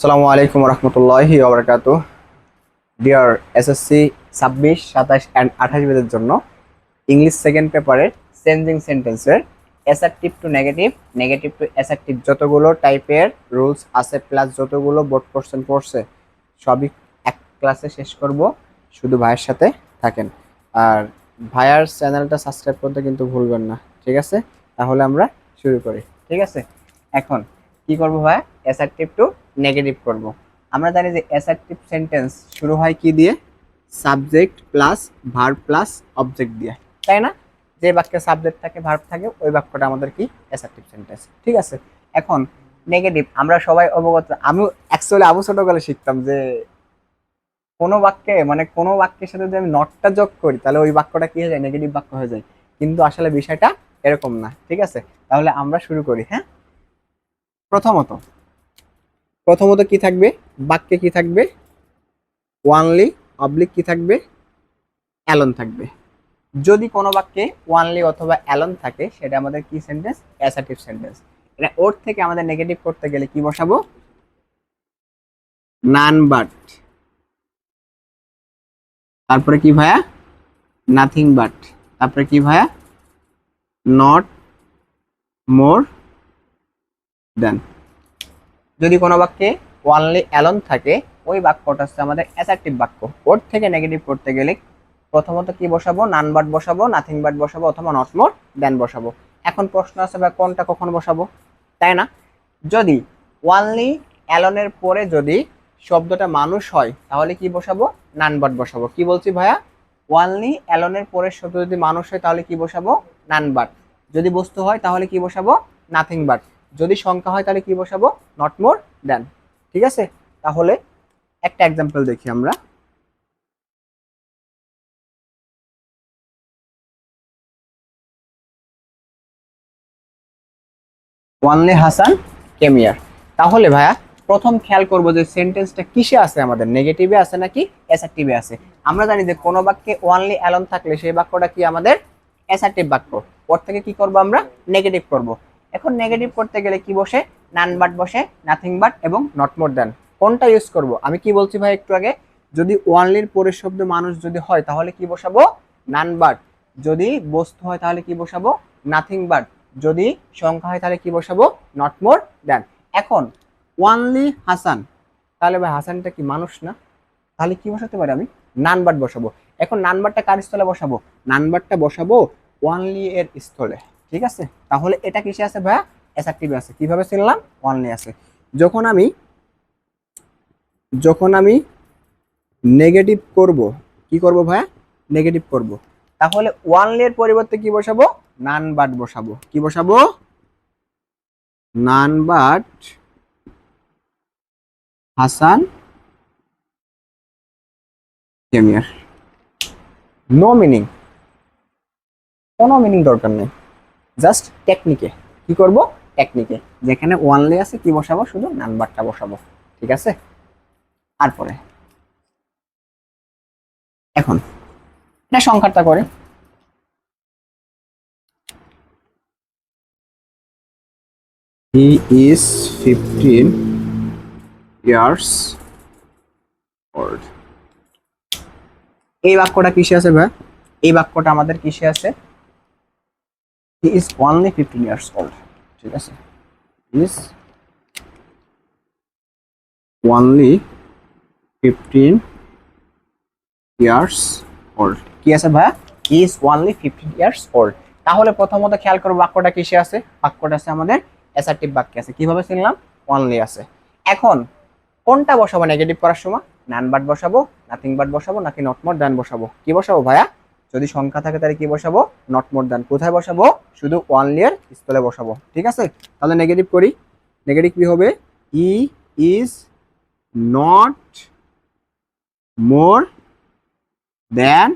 আসসালামু আলাইকুম রহমতুল্লাহি ওয়া ডিয়ার এসএসসি 26, 27 অ্যান্ড 28 বেদের জন্য ইংলিশ সেকেন্ড পেপারের চেঞ্জিং সেন্টেন্সের assertive two negative, negative two assertive যতগুলো টাইপের রুলস আছে প্লাস যতগুলো বোর্ড কোশ্চেন পড়ছে সবই এক ক্লাসে শেষ করব। শুধু ভাইয়ের সাথে থাকেন আর ভাইয়ার চ্যানেলটা সাবস্ক্রাইব করতে কিন্তু ভুলবেন না, ঠিক আছে? তাহলে আমরা শুরু করি, ঠিক আছে? এখন কি করব ভাইয়া? অ্যাসার্টিভ টু নেগেটিভ করব। আমরা জানি যে অ্যাসার্টিভ সেন্টেন্স শুরু হয় কি দিয়ে? Subject plus verb plus object দিয়ে, তাই না? যে বাক্যে সাবজেক্ট থাকে ভার্ব থাকে ওই বাক্যটা আমাদের কি? অ্যাসার্টিভ সেন্টেন্স, ঠিক আছে? এখন নেগেটিভ আমরা সবাই অবগত, আমি অ্যাকচুয়ালি আবু ছোটকালে শিখতাম যে কোনো বাক্যে মানে কোনো বাক্যের সাথে যদি আমি নটটা যোগ করি তাহলে ওই বাক্যটা কি হয়ে যায়? নেগেটিভ বাক্য হয়ে যায়। কিন্তু আসলে বিষয়টা এরকম না, ঠিক আছে? তাহলে আমরা শুরু করি। হ্যাঁ, প্রথমত প্রথমত কি থাকবে? বাক্যে কি থাকবে? ওয়ানলি অবলিক কি থাকবে? অ্যালন থাকবে। যদি কোনো বাক্যে ওয়ানলি অথবা অ্যালন থাকে সেটা আমাদের কি সেন্টেন্স? Assertive sentence. এটা ওর থেকে আমাদের নেগেটিভ করতে গেলে কি বসাবো? নান বাট। তারপরে কি ভাইয়া? Nothing but. তারপরে কি ভাইয়া? নট মোর দেন। যদি কোনো বাক্যে ওয়ানলি অ্যালন থাকে ওই বাক্যটা হচ্ছে আমাদের অ্যাসার্টিভ বাক্য। ওর থেকে নেগেটিভ করতে গেলে প্রথমত কি বসাবো? নান বাট বসাবো, নাথিং বাট বসাবো অথবা নট মোর দেন বসাবো। এখন প্রশ্ন আছে ভাই কোনটা কখন বসাবো, তাই না? যদি ওয়ানলি অ্যালনের পরে যদি শব্দটা মানুষ হয় তাহলে কি বসাবো? নান বাট বসাবো। কি বলছি ভাইয়া? ওয়ানলি অ্যালনের পরের শব্দ যদি মানুষ হয় তাহলে কি বসাবো? নান বাট। যদি বস্তু হয় তাহলে কি বসাবো? Nothing but. যদি সংখ্যা হয় তাহলে কি বসাবো? নট মোর দেন। ঠিক আছে, তাহলে একটা এক্সাম্পল দেখি আমরা। Only Hasan came here. তাহলে ভাইয়া প্রথম খেয়াল করবো যে সেন্টেন্সটা কিসে আছে, আমাদের নেগেটিভে আছে নাকি অ্যাসার্টিভে আছে। আমরা জানি যে কোনো বাক্যে ওয়ানলি অ্যালন থাকলে সেই বাক্যটা কি আমাদের? অ্যাসার্টিভ বাক্য। ওর থেকে কি করব আমরা? নেগেটিভ করব। এখন নেগেটিভ করতে গেলে কি বসে? নান বাট বসে, নাথিং বাট এবং নট মোর দ্যান। কোনটা ইউজ করব? আমি কি বলছি ভাই একটু আগে? যদি ওয়ানলির পরের শব্দ মানুষ যদি হয় তাহলে কি বসাবো? নান বাট। যদি বস্তু হয় তাহলে কি বসাবো? Nothing but. যদি সংখ্যা হয় তাহলে কি বসাবো? নট মোর দেন। এখন ওয়ানলি হাসান, তাহলে ভাই হাসানটা কি মানুষ না? তাহলে কি বসাতে পারি আমি? নানবাট বসাবো। এখন নানবারটা কার স্থলে বসাবো? নানবারটা বসাবো ওয়ানলি এর স্থলে, ঠিক আছে? তাহলে এটা কিসে আছে ভাইয়া? অ্যাসার্টিভে আছে। কিভাবে চিনলাম? ওয়ানলি আছে। যখন আমি যখন আমি নেগেটিভ করব, কি করব ভাইয়া? নেগেটিভ করব। তাহলে ওয়ানলি এর পরিবর্তে কি বসাবো? নানবাট বসাবো। কি বসাবো? নান বাট হাসান কেমিয়ার। নো মিনিং, কোনো মিনিং দরকার নেই, জাস্ট টেকনিকে। কি করব? টেকনিকে যেখানে ওয়ানলি আছে কি বসাবো? শুধু নাম্বারটা বসাবো, ঠিক আছে? তারপরে এখন এটা সংখ্যাটা করে হি ইজ 15 ইয়ার্স ওল্ড। এই বাক্যটা কিসে আছে ভাই? এই বাক্যটা আমাদের কিসে আছে? He is only 15 years old, ঠিক আছে? Is only 15 years old. কি আছে ভাই? He is only 15 years old. তাহলে প্রথমত খেয়াল করো বাক্যটা কিসে আছে? বাক্যটা আছে আমাদের অ্যাসার্টিভ বাক্যে আছে। কিভাবে চিনলাম? অনলি আছে। এখন কোনটা বসাবো নেগেটিভ করার সময়? নান বাট বসাবো, নাথিং বাট বসাবো নাকি নট মোর দ্যান বসাবো? কি বসাবো ভাইয়া? যদি সংখ্যা থাকে তাহলে কি বসাবো? Not more than. কোথায় বসাবো? শুধু ওয়ানলি এর স্থলে বসাবো, ঠিক আছে? তাহলে নেগেটিভ করি। নেগেটিভ কি হবে? E is not more than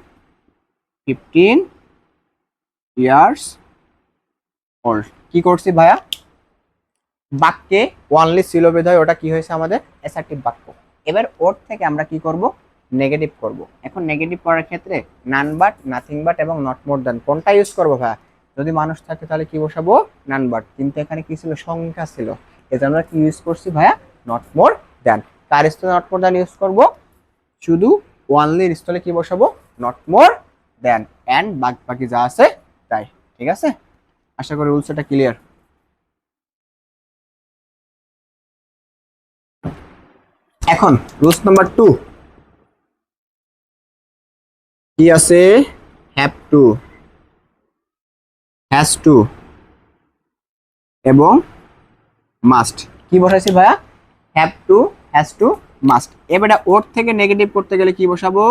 15 years old. কি করছি ভাইয়া? বাক্যে ওয়ানলি ছিল বিধায় ওটা কি হয়েছে আমাদের? অ্যাসার্টিভ বাক্য। এবার ওর থেকে আমরা কি করব? নেগেটিভ করব। এখন নেগেটিভ করার ক্ষেত্রে নান বাট, নাথিং বাট এবং নট মোর দ্যান কোনটা ইউজ করবো ভাইয়া? যদি মানুষ থাকে তাহলে কি বসাবো? নান বাট। কিন্তু এখানে কি ছিল? সংখ্যা ছিল, এজন্য আমরা কি ইউজ করছি ভাইয়া? নট মোর দেন কার স্থলে নট মোর দেন ইউজ করব, শুধু ওয়ানলির স্থলে কি বসাবো, নট মোর দেন, এন্ড বাকি যা আছে তাই। ঠিক আছে, আশা করি রুলস এটা ক্লিয়ার। এখন রুলস নাম্বার 2 কি আছে, হ্যাভ টু, হ্যাজ টু এবং মাস্ট। কি বসাইছি ভাইয়া, have to, has to, must. এবারে ওর থেকে নেগেটিভ করতে গেলে কি বসাবো,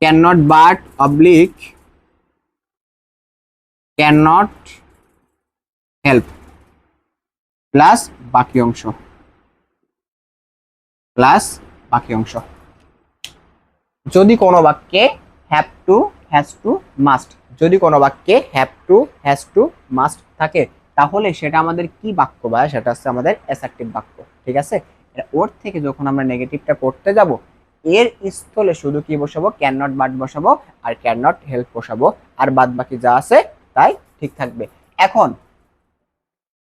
can not but oblique can not help plus বাকি অংশ, প্লাস বাকি অংশ। যদি কোনো বাক্যে have to, has to, must, যদি কোনো বাক্যে have to, has to, must থাকে, তাহলে সেটা আমাদের কি বাক্য, বা সেটা হচ্ছে আমাদের অ্যাসার্টিভ বাক্য। ঠিক আছে, ওর থেকে যখন আমরা নেগেটিভটা পড়তে যাব, এর স্থলে শুধু কি বসাবো, ক্যান নট বাট বসাবো আর ক্যান নট হেল্প বসাবো, আর বাদ বাকি যা আছে তাই ঠিক থাকবে। এখন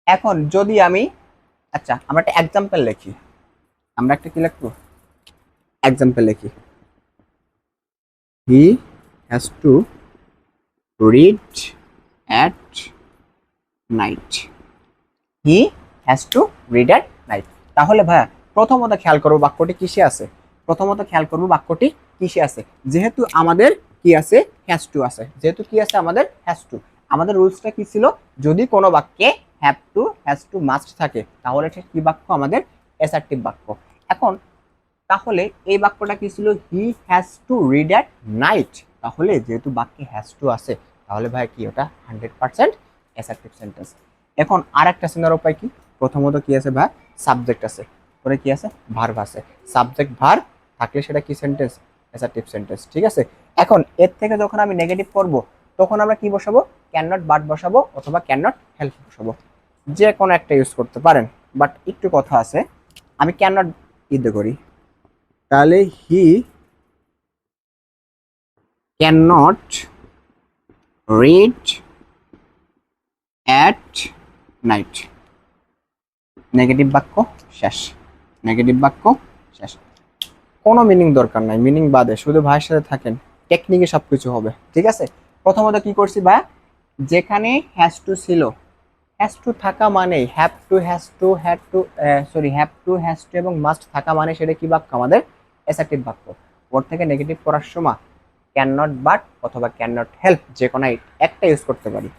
এখন যদি আমি, আচ্ছা আমরা একটা এক্সাম্পল লিখি, আমরা একটা কি লিখবো, এক্সাম্পল লিখি, he has to read at night, he has to read at night. তাহলে ভাইয়া প্রথমত খেয়াল করবো বাক্যটি কিসে আছে, প্রথমত খেয়াল করবো বাক্যটি কিসে আছে, যেহেতু আমাদের কি আছে, হ্যাজ টু আছে, যেহেতু কি আছে আমাদের হ্যাজ টু। আমাদের রুলসটা কি ছিল, যদি কোনো বাক্যে have to, has to, must থাকে, তাহলে এটা কি বাক্য, আমাদের অ্যাসার্টিভ বাক্য। এখন তাহলে এই বাক্যটা কি ছিল, he has to read at night, তাহলে যেহেতু বাক্যে হ্যাজ টু আছে, তাহলে ভাই কি ওটা 100% অ্যাসার্টিভ সেন্টেন্স। এখন আর একটা চেনার উপায় কি, প্রথমত কি আছে ভাই, সাবজেক্ট আছে, পরে কি আছে, ভার্ব আছে, সাবজেক্ট ভার্ব থাকলে সেটা কি সেন্টেন্স, অ্যাসার্টিভ সেন্টেন্স। ঠিক আছে, এখন এর থেকে যখন আমি নেগেটিভ করব, তখন আমরা কি বসাবো, ক্যান নট বাট বসাবো অথবা ক্যান নট হেল্প বসাবো, যে কোনো একটা ইউজ করতে পারেন। বাট একটু কথা আছে, আমি ক্যান নট ইতে করি, তাহলে he can not read at night, negative বাক্য শেষ, নেগেটিভ বাক্য শেষ, কোনো মিনিং দরকার নাই, মিনিং বাদে শুধু ভাইয়ের সাথে থাকেন, টেকনিকে সবকিছু হবে। ঠিক আছে, প্রথমত কি করছি ভাই, যেখানে হ্যাজ টু ছিল, হ্যাজ টু থাকা মানে have to, has to, had to, sorry have to, has to এবং মাস্ট থাকা মানে সেটা কি বাক্য, আমাদের অ্যাসার্টিভ বাক্য। ওর থেকে নেগেটিভ করার সময় ক্যান নট বাট অথবা ক্যান নট হেল্প যে কোনো একটা ইউজ করতে পারি।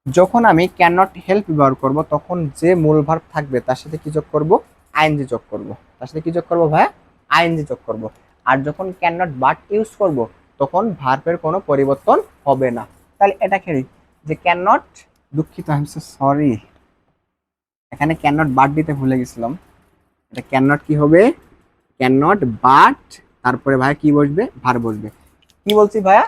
যখন আমি ক্যান নট হেল্প ব্যবহার করব, তখন যে মূল ভার্ব থাকবে তার সাথে কি যোগ করব, আইএনজি যোগ করব, তার সাথে কি যোগ করব ভাইয়া, আইএনজি যোগ করব। আর যখন ক্যান নট বাট ইউজ করব, তখন ভার্বের কোনো পরিবর্তন হবে না। তাহলে এটা খেলি যে ক্যান নট, দুঃখিত, আই এম সো সরি, এখানে ক্যান নট বাট দিতে ভুলে গেছিলাম, এটা ক্যান নট কি হবে, ক্যান নট বাট, তারপরে ভাইয়া কি বসবে, ভার্ব বসবে। কি বলছি ভাইয়া,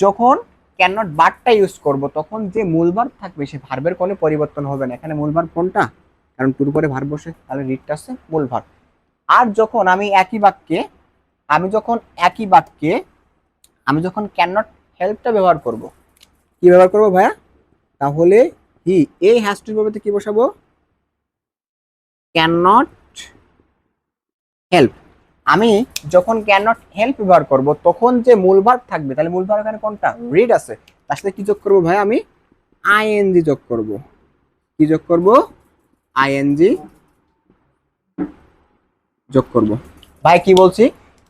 যখন ক্যান নট বাটটা ইউজ করব, তখন যে মূল ভার্ব থাকবে সে ভার্বের কোনো পরিবর্তন হবে না। এখানে মূল ভার্ব কোনটা, কারণ টুর পরে ভার্ব বসে, তাহলে রিডটা আছে মূল ভার্ব। আর যখন আমি একই বাক্যে, আমি যখন একই বাক্যে আমি যখন ক্যান নট হেল্পটা ব্যবহার করব, কি ব্যবহার করব ভাইয়া, তাহলে হি, এই হ্যাজ টু পরিবর্তে কি বসাবো, ক্যান নট হেল্প। আমি যখন ক্যান নট হেল্প ব্যবহার করব, তখন যে মূল ভার্ব থাকবে, তাহলে মূল ভার্ব এখানে কোনটা, রিড আছে, তার সাথে কি যোগ করব ভাই, আমি আইএনজি যোগ করব, কি যোগ করব, আইএনজি যোগ করব। ভাই কি বলছি,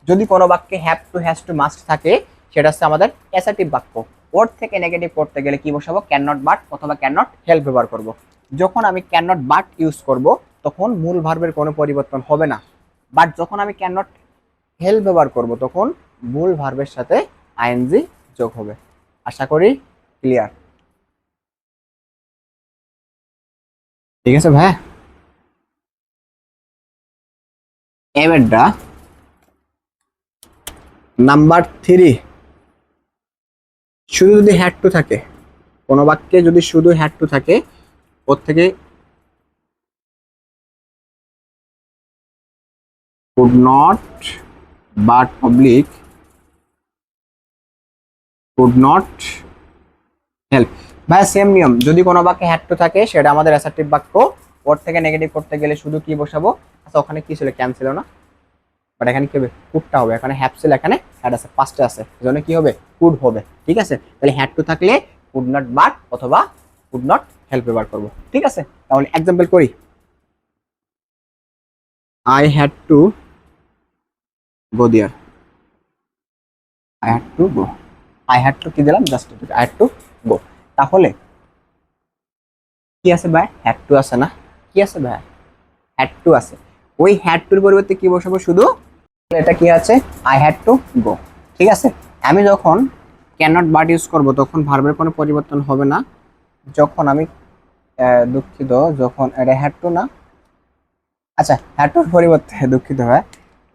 যদি কোনো বাক্যে have to, has to, must থাকে, সেটা হচ্ছে আমাদের অ্যাসার্টিভ বাক্য। ওর থেকে নেগেটিভ করতে গেলে কি বসাবো, ক্যান নট বাট অথবা ক্যান নট হেল্প ব্যবহার করব। যখন আমি ক্যান নট বাট ইউজ করব, তখন মূল ভার্বের কোনো পরিবর্তন হবে না। বাট যখন আমি ক্যান নট হেল্প ব্যবহার করব, তখন মূল ভার্বের সাথে আইএনজি যোগ হবে। আশা করি ক্লিয়ার। ঠিক আছে ভাই, এবারটা নাম্বার 3, শুধু যদি হ্যাড টু থাকে, কোনো বাক্যে যদি শুধু হ্যাড টু থাকে, ওর থেকে could not but public could not help. ভাই সেম নিয়ম, যদি কোনো বাক্যে হ্যাড টু থাকে সেটা আমাদের অ্যাসার্টিভ বাক্য, ওর থেকে নেগেটিভ করতে গেলে শুধু কি বসাবো, আচ্ছা ওখানে কি ছিল, ক্যান্সেল না, বাট এখানে কি হবে, কুডটা হবে, এখানে হ্যাভ ছিল, এখানে হ্যাড আছে, পাঁচটা আছে, এজন্য কি হবে, কুড হবে। ঠিক আছে, তাহলে হ্যাড টু থাকলে কুড নট বাট অথবা কুড নট হেল্প ব্যবহার করব। ঠিক আছে, তাহলে এক্সাম্পল করি, I had to go there, I had to go, I had to কি দিলাম, just I had to go. তাহলে কি আছে ভাই, হ্যাড টু আছে না, কি আছে ভাই, হ্যাড টু আছে, ওই হ্যাড টুর পরিবর্তে কি বসাবো, শুধু এটা কি আছে, আই হ্যাড টু গো। ঠিক আছে, আমি যখন ক্যান নট বাট ইউজ করব তখন ভার্বের কোনো পরিবর্তন হবে না। যখন আমি দুঃখিত, যখন এটা হ্যাড টু না, আচ্ছা হ্যাড টুর পরিবর্তে দুঃখিত হয়,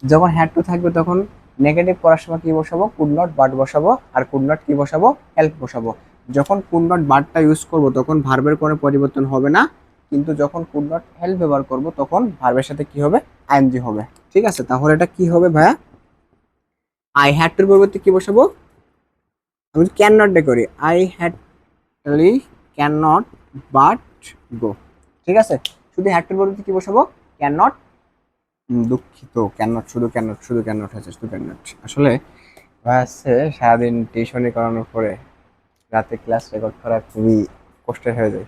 যখন হ্যাড টু থাকবে তখন নেগেটিভ করার সময় কি বসাবো, কুড নট বাট বসাবো, আর কুড নট কি বসাবো, হেল্প বসাবো। যখন কুড নট বাটটা ইউজ করব তখন ভার্বের কোনো পরিবর্তন হবে না, কিন্তু যখন কুড নট হেল্প ব্যবহার করব তখন ভার্বের সাথে কি হবে, আইএনজি হবে। ঠিক আছে, তাহলে এটা কি হবে ভাইয়া, আই হ্যাড টুর পরিবর্তে কি বসাবো, আমি ক্যান নট ডে করি, I had can not but গো। ঠিক আছে, শুধু হ্যাড টুর পরিবর্তে কি বসাবো, ক্যান নট, দুঃখিত ক্যান নট, শুধু ক্যান নট, শুধু ক্যান নট হচ্ছে, শুধু ক্যান নট। আসলে হচ্ছে সারাদিন টিউশনি করানোর পরে রাতে ক্লাস রেকর্ড করা খুবই কষ্টের হয়ে যায়।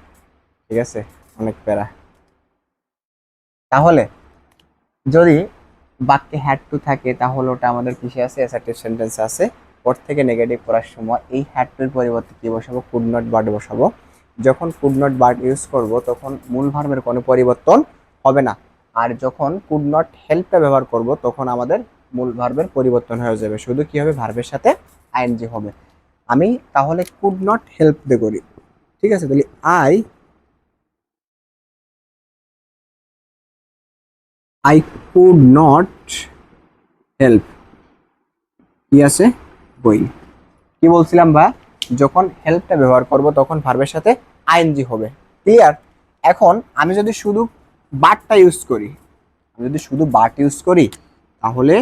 ঠিক আছে, অনেক প্যারা। তাহলে যদি বাক্যে হ্যাড টু থাকে তাহলে ওটা আমাদের কিসে আছে, অ্যাসার্টিভ সেন্টেন্স আছে। ওর থেকে নেগেটিভ করার সময় এই হ্যাড টুর পরিবর্তে কি বসাবো, কুড নট বাট বসাবো। যখন কুড নট বাট ইউজ করব তখন মূল ভার্বের কোনো পরিবর্তন হবে না, আর যখন কুড নট হেল্পটা ব্যবহার করব তখন আমাদের মূল ভার্বের পরিবর্তন হয়ে যাবে, শুধু কি হবে, ভার্বের সাথে আইএনজি হবে। আমি তাহলে কুড নট হেল্প দিয়ে করি। ঠিক আছে, তাহলে আই কুড নট হেল্প কি আছে, গোয়িং। কি বলছিলাম বা, যখন হেল্পটা ব্যবহার করব তখন ভার্বের সাথে আইএনজি হবে। ক্লিয়ার? এখন আমি যদি শুধু বাটটা ইউজ করি, আমি যদি শুধু বাট ইউজ করি তাহলে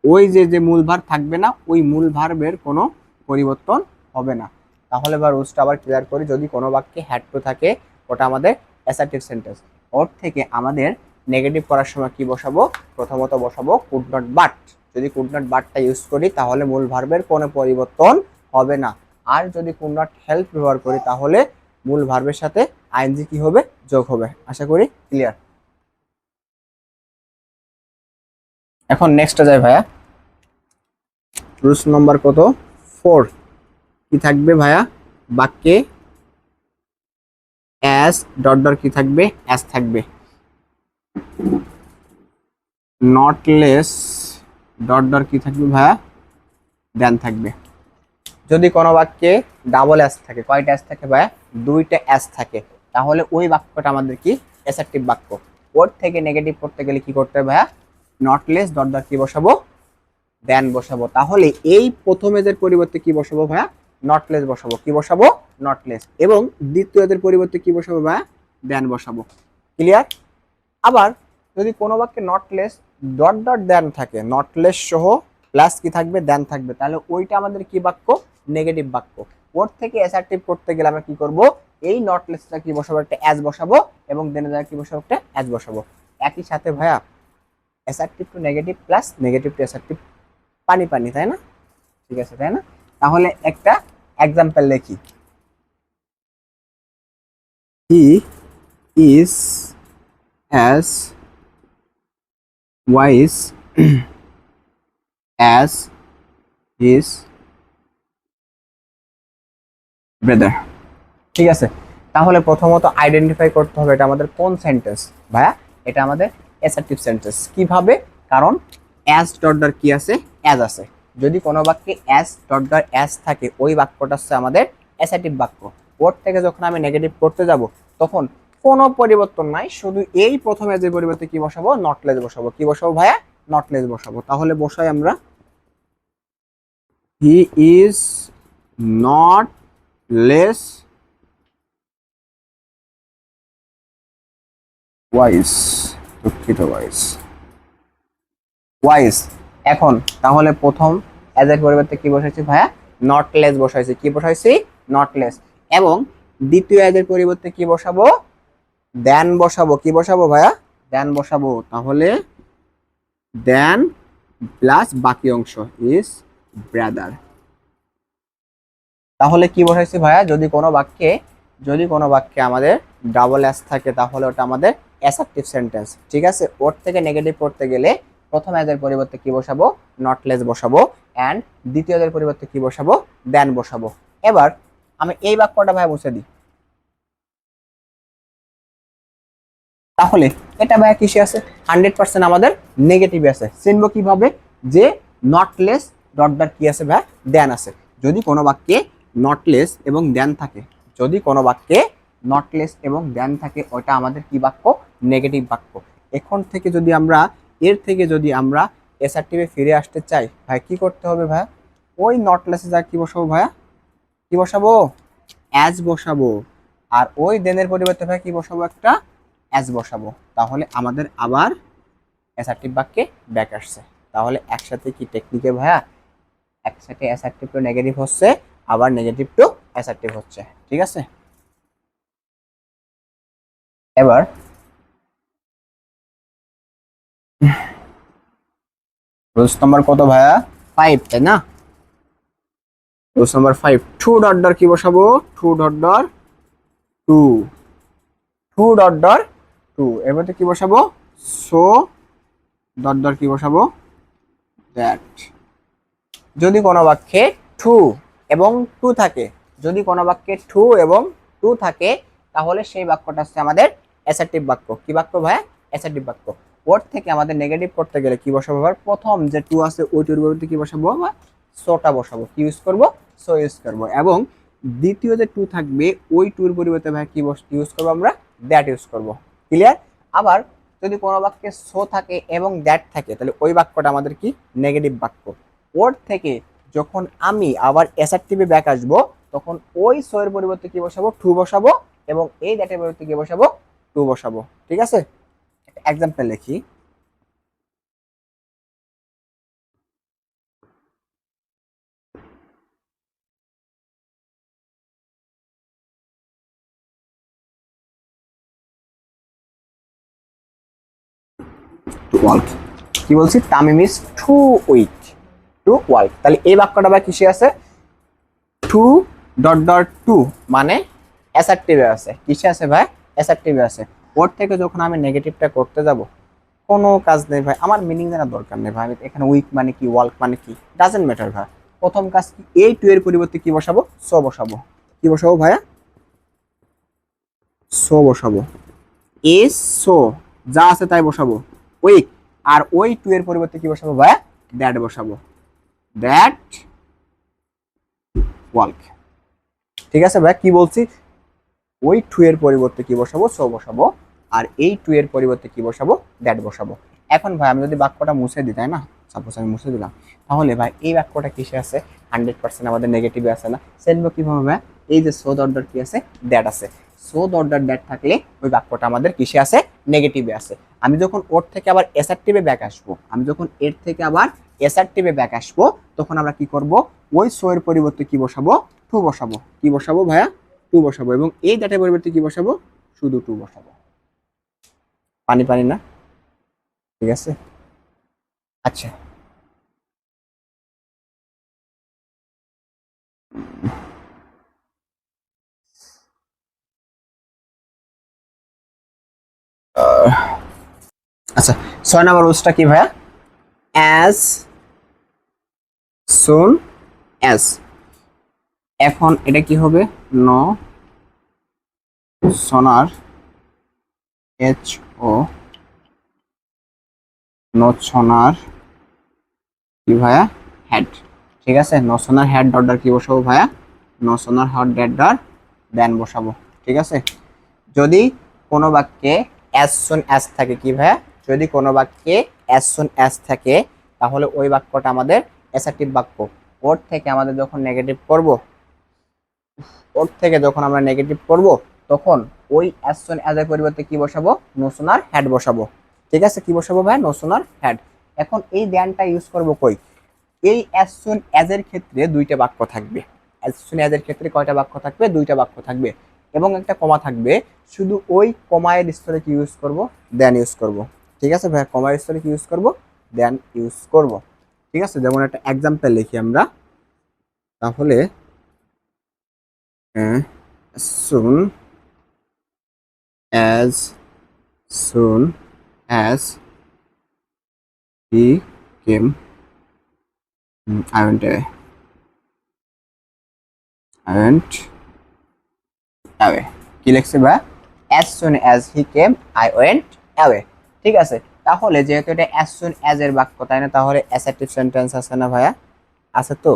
ওই যে মূল ভার্ব থাকবে না, ওই মূল ভার্বের কোনো পরিবর্তন হবে না। তাহলে বা রুলসটা আবার ক্লিয়ার করি, যদি কোনো বাক্যে হ্যাড টু থাকে ওটা আমাদের অ্যাসার্টিভ সেন্টেন্স, ওর থেকে আমাদের নেগেটিভ করার সময় কি বসাবো, প্রথমত বসাবো কুড নট বাট। যদি কুড নট বাটটা ইউজ করি তাহলে মূল ভার্বের কোনো পরিবর্তন হবে না, আর যদি কুড নট হেল্প ব্যবহার করি তাহলে মূল ভার্বের সাথে আইএনজি কি হবে, যোগ হবে। আশা করি ক্লিয়ার। এখন নেক্সটে যাই ভাইয়া, রুলস নাম্বার কত, 4। কি থাকবে ভাইয়া, বাক্যে অ্যাস ডট ডট কি থাকবে, অ্যাস থাকবে, নট লেস ডট ডট কি থাকবে ভাইয়া, দেন থাকবে। যদি কোনো বাক্যে ডাবল অ্যাস থাকে, কয়টা অ্যাস থাকে ভাইয়া, দুইটা অ্যাস থাকে, তাহলে ওই বাক্যটা আমাদের কি, অ্যাসার্টিভ বাক্য। ওর থেকে নেগেটিভ করতে গেলে কি করতে হবে ভাইয়া, নট লেস ডট ডট কি বসাবো, দেন বসাবো। তাহলে এই প্রথম এদের পরিবর্তে কি বসাবো ভাইয়া, নটলেস বসাবো। কি বসাবো, নটলেস। এবং দ্বিতীয় এদের পরিবর্তে কি বসাবো ভাইয়া, দেন বসাবো। ক্লিয়ার? আবার যদি কোনো বাক্যে নটলেস ডট ডট দেন থাকে, নটলেস সহ প্লাস কি থাকবে, দেন থাকবে, তাহলে ওইটা আমাদের কি বাক্য, নেগেটিভ বাক্য। ওর থেকে অ্যাসার্টিভ করতে গেলে আমরা কি করব, এই নটলেসটা কি বসাবো, একটা অ্যাজ বসাবো, এবং দেনের জায়গায় কি বসাবো, একটা অ্যাজ বসাবো। একই সাথে ভাইয়া assertive two negative plus negative two assertive, পানি পানি, তাই না? ঠিক আছে, তাই না? তাহলে একটা এক্সাম্পল লিখি, he is as wise as his brother. ঠিক আছে, তাহলে প্রথমত আইডেন্টিফাই করতে হবে এটা আমাদের কোন সেন্টেন্স ভাইয়া, এটা আমাদের অ্যাসার্টিভ সেন্টেন্স। কিভাবে, কারণ অ্যাজ ডট ডট কি আছে, অ্যাজ আছে। যদি কোনো বাক্যে অ্যাজ ডট ডট অ্যাজ থাকে ওই বাক্যটা হচ্ছে আমাদের অ্যাসার্টিভ বাক্য। ওর থেকে যখন আমি নেগেটিভ করতে যাব তখন কোনো পরিবর্তন নাই, শুধু এই প্রথম অ্যাজের পরিবর্তে কি বসাবো, নটলেস বসাবো। কি বসাবো ভাইয়া, নটলেস বসাবো। তাহলে বসাই আমরা, he is not less wise, দুঃখিত, ওয়াইজ, ওয়াইজ। এখন তাহলে প্রথম অ্যাজের পরিবর্তে কি বসাইছি ভাইয়া, নটলেস বসাইছি। কি বসাইছি, নটলেস। এবং দ্বিতীয় অ্যাজের পরিবর্তে কি বসাবো, দেন বসাবো, কি বসাবো ভাইয়া? দেন বসাবো। তাহলে দেন প্লাস বাকি অংশ ইজ ব্রাদার। তাহলে কি বসাইছি ভাইয়া? যদি কোনো বাক্যে আমাদের ডাবল এস থাকে তাহলে ওটা আমাদের অ্যাসার্টিভ সেন্টেন্স। ঠিক আছে, ওর থেকে নেগেটিভ করতে গেলে প্রথম এদের পরিবর্তে কি বসাবো? নট লেস বসাবো। অ্যান্ড দ্বিতীয় এদের পরিবর্তে কি বসাবো? দেন বসাবো। এবার আমি এই বাক্যটা ভাইয়া মুছে দিই। তাহলে এটা ভাইয়া কিসে আছে? 100% আমাদের নেগেটিভে আছে। চিনবো কিভাবে? যে নট লেস ডট ডট কি আছে ভাইয়া? দেন আছে। যদি কোনো বাক্যে নট লেস এবং দেন থাকে, যদি কোনো বাক্যে নট লেস এবং দেন থাকে, ওটা আমাদের কি বাক্য? নেগেটিভ বাক্য। এখন থেকে যদি আমরা অ্যাসার্টিভে ফিরে আসতে চাই ভাই, কি করতে হবে ভাইয়া? ওই নট লেসে যা কি বসাবো ভাইয়া? কি বসাবো? অ্যাজ বসাবো। আর ওই দেনের পরিবর্তে ভাই কি বসাবো? একটা অ্যাজ বসাবো। তাহলে আমাদের আবার অ্যাসার্টিভ বাক্যে ব্যাক আসছে। তাহলে একসাথে কি টেকনিকে ভাইয়া? একসাথে অ্যাসার্টিভ টু নেগেটিভ হচ্ছে, আবার নেগেটিভ টু অ্যাসার্টিভ হচ্ছে। ঠিক আছে, এবার রুলস নাম্বার কত ভাইয়া? 5, তাই না? Rules number 5, to dot dot কি বসাবো? To dot dot to, to dot dot to. এবার কি বসাবো? সো ডট ডট কি বসাবো? দ্যাট। যদি কোনো বাক্যে টু এবং টু থাকে, যদি কোনো বাক্যে টু এবং টু থাকে, তাহলে সেই বাক্যটা হচ্ছে আমাদের অ্যাসার্টিভ বাক্য। কি বাক্য ভাইয়া? অ্যাসার্টিভ বাক্য। ওর থেকে আমাদের নেগেটিভ করতে গেলে কি বসাবো? প্রথম যে টু আছে ওই টুর পরিবর্তে কি বসাবো? সোটা বসাবো। কি ইউজ করব? সো ইউজ করব। এবং দ্বিতীয় যে টু থাকবে ওই টুর পরিবর্তে ভাই কি ইউজ করবো? আমরা দ্যাট ইউজ করব। ক্লিয়ার? আবার যদি কোনো বাক্যে সো থাকে এবং দ্যাট থাকে, তাহলে ওই বাক্যটা আমাদের কি? নেগেটিভ বাক্য। ওর থেকে যখন আমি আবার অ্যাসার্টিভে ব্যাক আসবো, তখন ওই সো এর পরিবর্তে কি বসাবো? টু বসাবো। এবং এই দ্যাটের পরিবর্তে কি বসাবো? টু বসাবো। ঠিক আছে, এক্সাম্পল লিখি। টু ওয়ার্ক, কি বলছি? Tamim is to week to work. তাহলে এই বাক্যটা বা কিসে আছে? টু ডট ডট টু মানে অ্যাসার্টিভে আছে। কিসে আছে ভাই? অ্যাসার্টিভে আছে। ওর থেকে যখন আমি নেগেটিভটা করতে যাব, কোনো কাজ নেই ভাই, আমার মিনিং জানার দরকার নেই ভাই। আমি এখানে উইক মানে কি, ওয়ার্ক মানে কি, ডাজেন্ট ম্যাটার ভাই। প্রথম কাজ কি? এই টু এর পরিবর্তে কি বসাবো? সো বসাবো। কি বসাবো ভাইয়া? সো বসাবো। এস সো যা আছে তাই বসাবো। উইক, আর ওই টু এর পরিবর্তে কি বসাবো ভাইয়া? দ্যাট বসাবো। That work. ঠিক আছে ভাই, কি বলছি? ওই টু এর পরিবর্তে কি বসাবো? সো বসাবো। আর এই টু এর পরিবর্তে কি বসাবো? দ্যাট বসাবো। এখন ভাই আমি যদি বাক্যটা মুছে দিই, তাই না? সাপোজ আমি মুছে দিলাম, তাহলে ভাই এই বাক্যটা কিসে আছে? 100% আমাদের নেগেটিভে আছে না? সেলবো কিভাবে ভাই? এই যে সো ডট ডট কি আছে? দ্যাট আছে। সো ডট ডট দ্যাট থাকলে ওই বাক্যটা আমাদের কিসে আছে? নেগেটিভে আছে। আমি যখন ওর থেকে আবার অ্যাসার্টিভে ব্যাক আসবো, তখন আমরা কি করব? ওই সো এর পরিবর্তে কি বসাবো? টু বসাবো। কি বসাবো ভাইয়া? টু বসাবো। এবং এই দ্যাটের পরিবর্তে কি বসাবো? শুধু টু বসাবো। পানি পানি না? ঠিক আছে, আচ্ছা। আচ্ছা, 6 নম্বর রুলসটা কি ভাইয়া? As soon as. এখন এটা কি হবে? ন সোনার এইচ ও নো সোনার কি ভাইয়া? হেড। ঠিক আছে, no sooner head dot dot কি বসাবো ভাইয়া? No sooner head dot dot দেন বসাবো। ঠিক আছে, যদি কোনো বাক্যে অ্যাজ সুন অ্যাজ থাকে, কি ভাইয়া? যদি কোনো বাক্যে অ্যাজ সুন অ্যাজ থাকে, তাহলে ওই বাক্যটা আমাদের অ্যাসার্টিভ বাক্য। ওর থেকে আমাদের যখন নেগেটিভ করব, তখন ওই অ্যাজ সুন অ্যাজ এর পরিবর্তে কি বসাবো? নো সোনার হেড বসাবো। ঠিক আছে, কি বসাবো ভাই? No sooner head. এখন এই দেনটা ইউজ করব কই? এই অ্যাজ সুন অ্যাজ এর ক্ষেত্রে দুইটা বাক্য থাকবে। অ্যাজ সুন অ্যাজ এর ক্ষেত্রে কয়টা বাক্য থাকবে? দুইটা বাক্য থাকবে। এবং একটা কমা থাকবে, শুধু ওই কমায়ের স্তরে কি ইউজ করব, দেন ইউজ করব। ঠিক আছে ভাইয়া, কমায়ের স্তরে কি ইউজ করব, দেন ইউজ করব। ঠিক আছে, যেমন একটা এক্সাম্পল লিখি আমরা, তাহলে soon as soon as he came I went away। কি লিখছে ভাই, as soon as he came I went away। ঠিক আছে, তাহলে যেহেতু এটা as soon as এর বাক্য তাই না, তাহলে অ্যাসার্টিভ সেন্টেন্স আছে না ভাইয়া, আছে তো,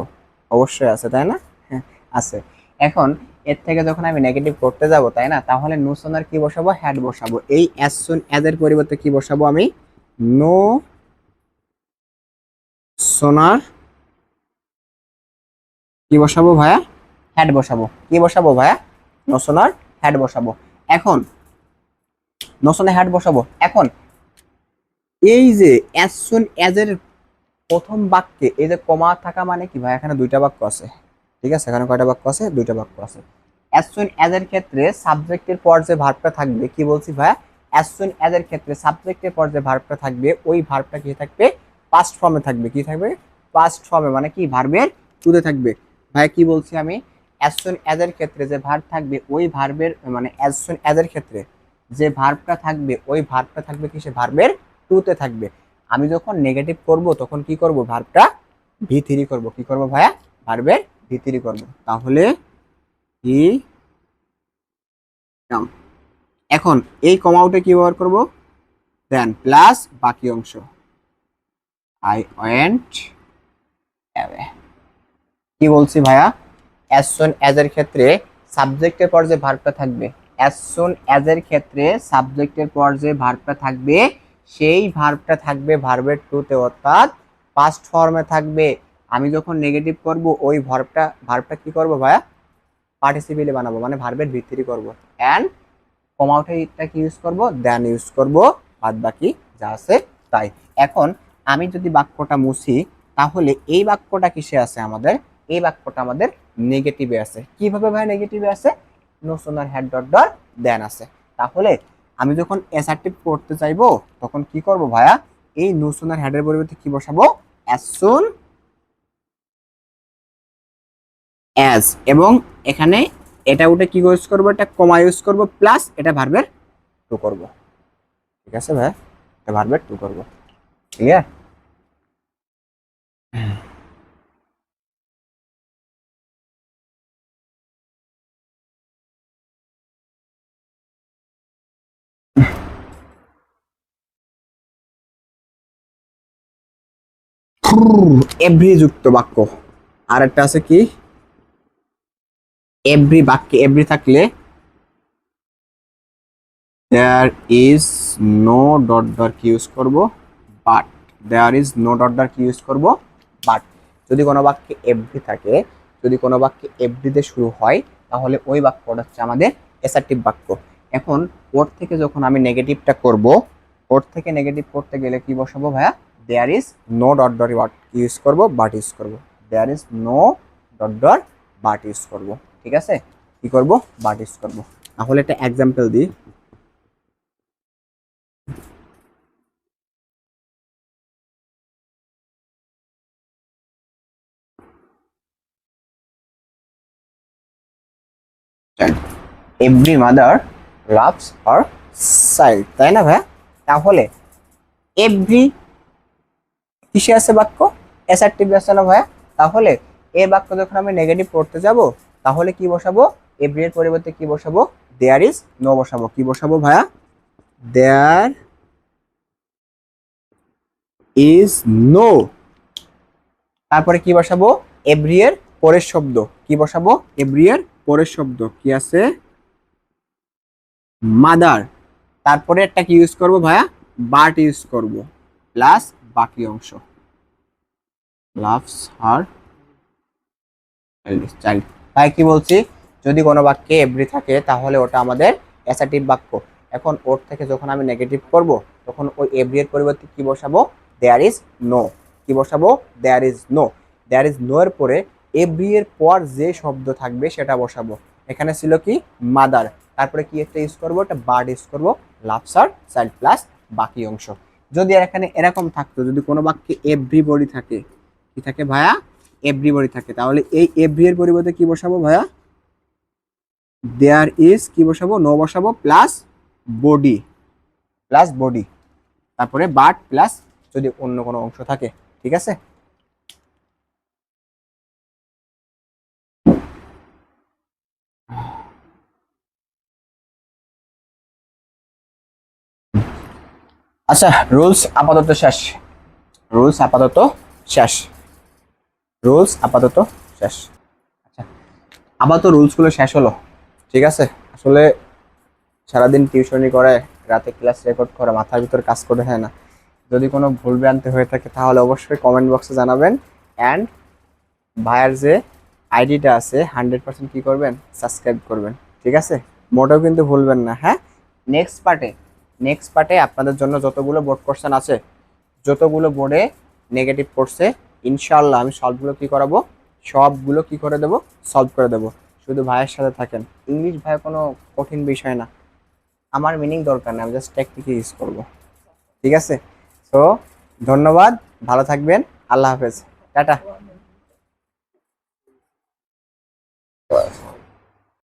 অবশ্যই আছে তাই না, হ্যাঁ আছে। এখন এর থেকে যখন আমি নেগেটিভ করতে যাব তাই না, তাহলে নো সোনার কি বসাবো, হ্যাড বসাবো। এই as soon as এর পরিবর্তে কি বসাবো আমি, নো সোনার কি বসাবো ভাইয়া, হ্যাড বসাবো। কি বসাবো ভাইয়া, নো সোনার হ্যাড বসাবো। এখন নো সোনার হ্যাড বসাবো। এখন এই যে as soon as এর প্রথম বাক্যে এই যে কমা থাকা মানে কি ভাই, এখানে দুইটা বাক্য আছে। ঠিক আছে, এখানে কয়টা বাক্য আছে, দুইটা বাক্য আছে। as soon as এর ক্ষেত্রে সাবজেক্টের পর যে ভার্বটা থাকবে, কি বলছি ভাই, as soon as এর ক্ষেত্রে সাবজেক্টের পর যে ভার্বটা থাকবে ওই ভার্বটা কি থাকবে, পাস্ট ফর্মে থাকবে। কি থাকবে, পাস্ট ফর্মে, মানে কি ভার্বের টুতে থাকবে। ভাই কি বলছি আমি, as soon as এর ক্ষেত্রে যে ভার্ব থাকবে ওই ভার্বের, মানে as soon as এর ক্ষেত্রে যে ভার্বটা থাকবে ওই ভার্বটা থাকবে কি, সে ভার্বের টুতে থাকবে। আমি যখন নেগেটিভ করব তখন কি করব, ভার্বটা ভি3 করব। কি করব ভাইয়া, ভার্বের ভি3 করব। তাহলে হি কাম। এখন এই কমা আউটে কি ব্যবহার করব, দেন প্লাস বাকি অংশ আই ওয়েন্ট অ্যাওয়ে। কি বলছি ভাইয়া, as soon as এর ক্ষেত্রে সাবজেক্টের পর যে ভার্বটা থাকবে, as soon as এর ক্ষেত্রে সাবজেক্টের পর যে ভার্বটা থাকবে সেই ভার্বটা থাকবে ভার্বের টুতে, অর্থাৎ পাস্ট ফর্মে থাকবে। আমি যখন নেগেটিভ করব ওই ভার্বটা কি করব ভাইয়া, পার্টিসিপেলে বানাবো, মানে ভার্বের ভিত্তি করব। এন্ড কমা আউটে এটা কি ইউজ করব, দেন ইউজ করব, বাদ বাকি যা আছে তাই। এখন আমি যদি বাক্যটা মুছি, তাহলে এই বাক্যটা কিসে আছে আমাদের, এই বাক্যটা আমাদের নেগেটিভে আছে। কিভাবে ভাই নেগেটিভে আছে, no sooner had dot dot দেন আছে। তাহলে আমি যখন অ্যাসার্টিভ করতে চাইবো তখন কি করব ভাইয়া, এই নো সোনার হ্যাডের পরিবর্তে কি বসাবো, as soon as, এবং এখানে এটা উঠে কি ইউজ করবো, এটা কমা ইউজ করব, প্লাস এটা ভার্বের টু করব। ঠিক আছে ভাই, এটা ভার্বের টু করব। ক্লিয়ার, এভরি যুক্ত বাক্য। আর একটা আছে কি, এভরি, বাক্যে এভরি থাকলে there is no dot dot কি ইউজ করব, but. There is no dot dot কি ইউজ করব, বাট। যদি কোনো বাক্যে এভরি থাকে, যদি কোনো বাক্যে এভরি দিয়ে শুরু হয়, তাহলে ওই বাক্যটা হচ্ছে আমাদের অ্যাসার্টিভ বাক্য। এখন ওর থেকে যখন আমি নেগেটিভটা করব, ওর থেকে নেগেটিভ করতে গেলে কি বসাবো ভাইয়া, there is no dot dot but use করব, বাট ইউজ করব। There is no dot dot but use করব। ঠিক আছে, কি করব, বাট ইউজ করব। তাহলে একটা এক্সাম্পল দিই, every mother loves her child, তাই না ভাইয়া। তাহলে এভরি কিসে আছে বাক্য, অ্যাসার্টিভ আছে না ভাইয়া। তাহলে এই বাক্য যখন আমি নেগেটিভ করতে যাব তাহলে কি বসাবো, এভরি এর পরিবর্তে কি বসাবো, দেয়ার ইজ নো বসাবো। কি বসাবো ভাইয়া, দেয়ার ইজ নো। তারপরে কি বসাবো, এভরি এর পরের শব্দ। কি বসাবো, এভরি এর পরের শব্দ কি আছে, মাদার। তারপরে একটা কি ইউজ করব ভাইয়া, বাট ইউজ করব, প্লাস বাকি অংশ লাভস হার চাইল্ড। ভাই কি বলছি, যদি কোনো বাক্যে এভরি থাকে তাহলে ওটা আমাদের অ্যাসার্টিভ বাক্য। এখন ওর থেকে যখন আমি নেগেটিভ করব তখন ওই এভরি এর পরিবর্তে কি বসাবো, দেয়ার ইজ নো। কি বসাবো, there is no. There is no এর পরে এভরি এর পর যে শব্দ থাকবে সেটা বসাবো। এখানে ছিল কি মাদার, তারপরে কি একটা ইউজ করবো, একটা বার্ড ইউজ করবো, লাভসার চাইল্ড প্লাস বাকি অংশ। যদি আর এখানে এরকম থাকতো, যদি কোনো বাক্যে এভরিবডি থাকে, কি থাকে ভাইয়া, এভরিবডি থাকে, তাহলে এই এভরি এর পরিবর্তে কি বসাবো ভাইয়া, দেয়ার ইজ কি বসাবো, নো বসাবো, প্লাস বডি, প্লাস বডি, তারপরে বাট প্লাস যদি অন্য কোনো অংশ থাকে। ঠিক আছে, আচ্ছা রুলস আপাতত শেষ, রুলস আপাতত শেষ, রুলস আপাতত শেষ। আচ্ছা আপাতত রুলস গুলো শেষ হলো। ঠিক আছে, আসলে সারাদিন টিউশনি করে, রাতে ক্লাস রেকর্ড করে, মাথার ভিতর কাজ করে হয় না। যদি কোনো ভুল ভ্রান্তি হয়ে থাকে তাহলে অবশ্যই কমেন্ট বক্সে জানাবেন। অ্যান্ড ভাইয়ার যে আইডিটা আছে 100% কি করবেন, সাবস্ক্রাইব করবেন। ঠিক আছে, মোটেও কিন্তু ভুলবেন না। হ্যাঁ, নেক্সট পার্টে, নেক্সট পার্টে আপনাদের জন্য যতগুলো বোর্ড কোশ্চেন আছে, যতগুলো বোর্ডে নেগেটিভ পড়ছে, ইনশাআল্লাহ আমি সবগুলো কি করাবো, সবগুলো কি করে দেবো, সলভ করে দেবো। শুধু ভাইয়ের সাথে থাকেন। ইংলিশ ভাই কোনো কঠিন বিষয় না, আমার মিনিং দরকার না, আমি জাস্ট টেকনিক ইউজ করব। ঠিক আছে, তো ধন্যবাদ, ভালো থাকবেন, আল্লাহ হাফেজ, টাটা।